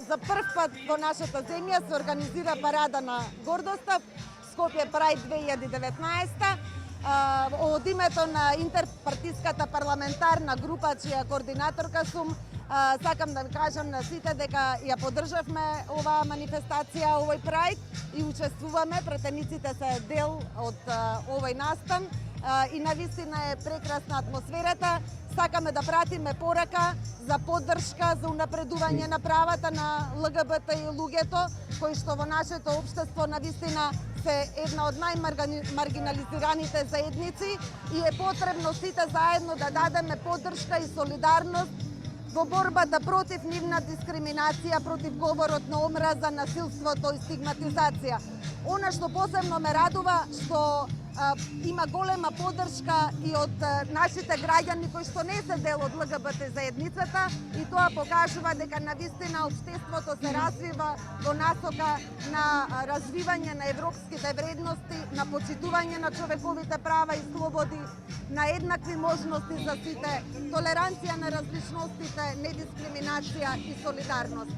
За прв пат во нашата земја се организира парада на гордоста Скопје Прајд 2019 од името на интерпартиската парламентарна група, чија координаторка сум. Сакам да ви кажам на сите дека ја поддржавме оваа манифестација, овој прајд и учествуваме. Претениците се дел од овој настан и навистина е прекрасна атмосферата. Сакаме да пратиме порака за поддршка, за унапредување на правата на ЛГБТ и луѓето, кои што во нашето општество навистина се една од најмаргинализираните заедници и е потребно сите заедно да дадеме поддршка и солидарност во борбата против нивна дискриминација, против говорот на омраза, насилството и стигматизација. Она што посебно ме радува, што има голема поддршка и од нашите граѓани кои што не се дел од ЛГБТ заедницата и тоа покажува дека навистина општеството се развива во насока на развивање на европските вредности, на почитување на човековите права и слободи, на еднакви можности за сите, толеранција на различностите, недискриминација и солидарност.